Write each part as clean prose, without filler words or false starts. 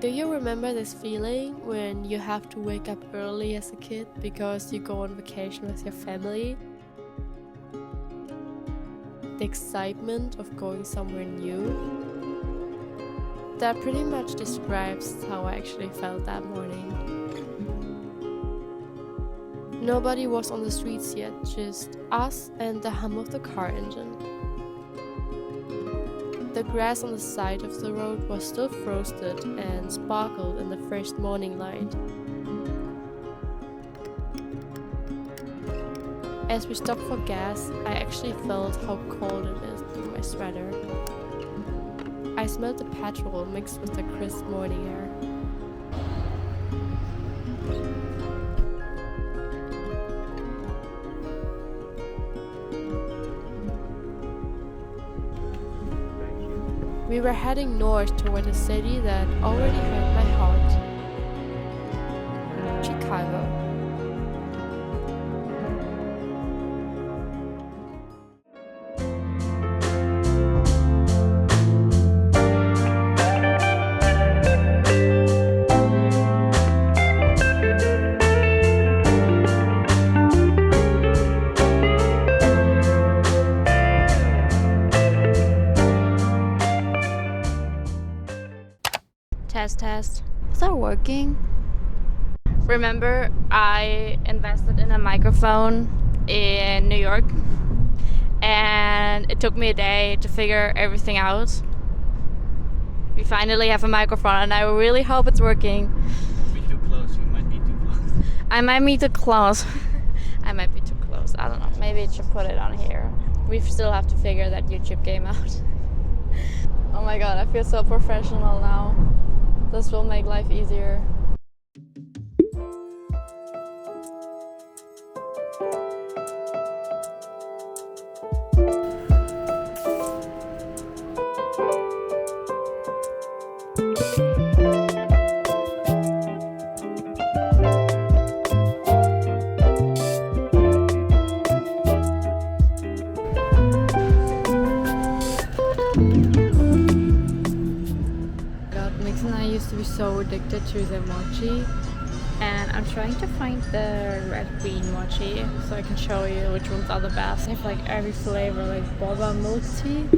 Do you remember this feeling when you have to wake up early as a kid because you go on vacation with your family? The excitement of going somewhere new? That pretty much describes how I actually felt that morning. Nobody was on the streets yet, just us and the hum of the car engine. The grass on the side of the road was still frosted and sparkled in the first morning light. As we stopped for gas, I actually felt how cold it is through my sweater. I smelled the petrol mixed with the crisp morning air. We were heading north toward a city that already hurt my heart. Chicago. Test. Is that working? Remember, I invested in a microphone in New York and it took me a day to figure everything out. We finally have a microphone and I really hope it's working. Be too close, you might be too close. I might be too close. I might be too close. I don't know. Maybe it should put it on here. We still have to figure that YouTube game out. Oh my god, I feel so professional now. This will make life easier. To be so addicted to the mochi, and I'm trying to find the red green mochi so I can show you which ones are the best. They have like every flavor, like boba milk tea.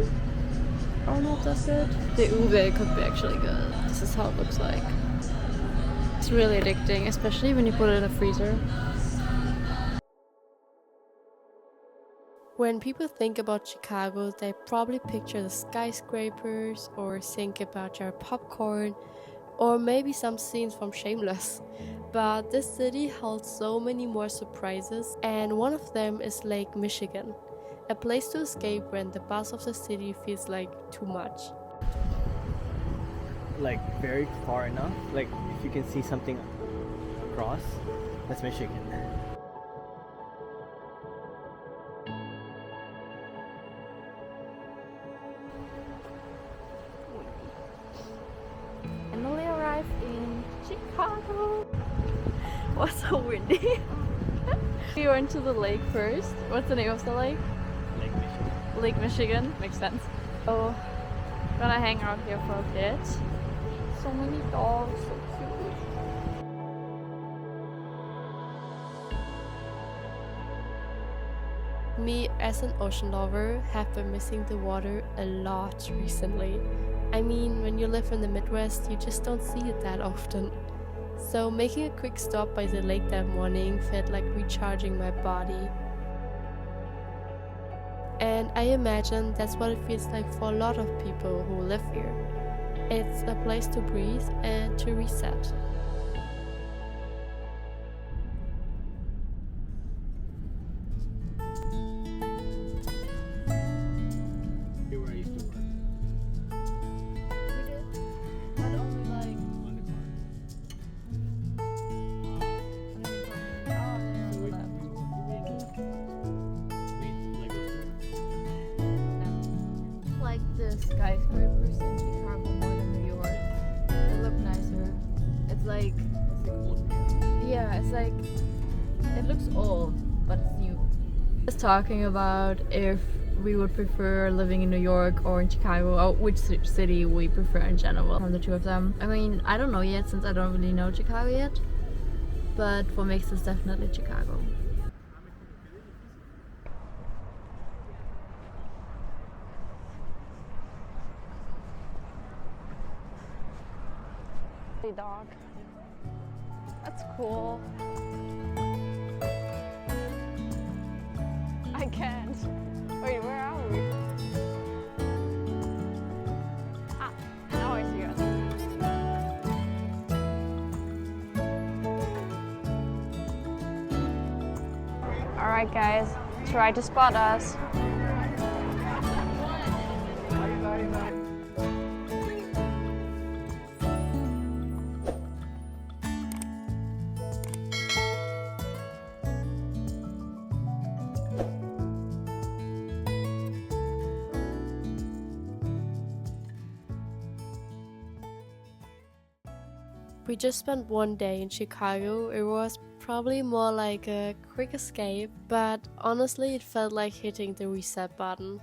I don't know if that's good. The ube could be actually good. This is how it looks like. It's really addicting, especially when you put it in a freezer. When people think about Chicago, they probably picture the skyscrapers or think about your popcorn, or maybe some scenes from Shameless. But this city holds so many more surprises, and one of them is Lake Michigan, a place to escape when the buzz of the city feels like too much. Like very far enough, like if you can see something across, that's Michigan. In Chicago. What's so windy? We went to the lake first. What's the name of the lake? Lake Michigan. Lake Michigan. Makes sense. Oh, gonna hang out here for a bit. So many dogs, so cute. Me, as an ocean lover, have been missing the water a lot recently. I mean, when you live in the Midwest, you just don't see it that often. So making a quick stop by the lake that morning felt like recharging my body. And I imagine that's what it feels like for a lot of people who live here. It's a place to breathe and to reset. The skyscrapers in Chicago more than New York. They look nicer. It's like, yeah, it's like, it looks old, but it's new. Just talking about if we would prefer living in New York or in Chicago, or which city we prefer in general from the two of them. I mean, I don't know yet since I don't really know Chicago yet, but for Mix it's definitely Chicago. Dog. That's cool. I can't. Wait, where are we? Ah, now I see us. Alright guys, try to spot us. We just spent one day in Chicago. It was probably more like a quick escape, but honestly it felt like hitting the reset button.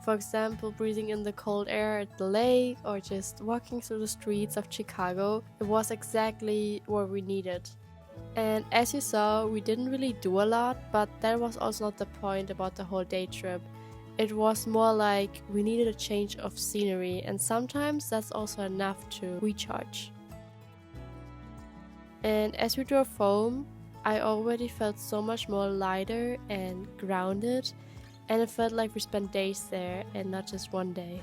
For example, breathing in the cold air at the lake or just walking through the streets of Chicago, it was exactly what we needed. And as you saw, we didn't really do a lot, but that was also not the point about the whole day trip. It was more like we needed a change of scenery, and sometimes that's also enough to recharge. And as we drove home, I already felt so much more lighter and grounded, and it felt like we spent days there and not just one day.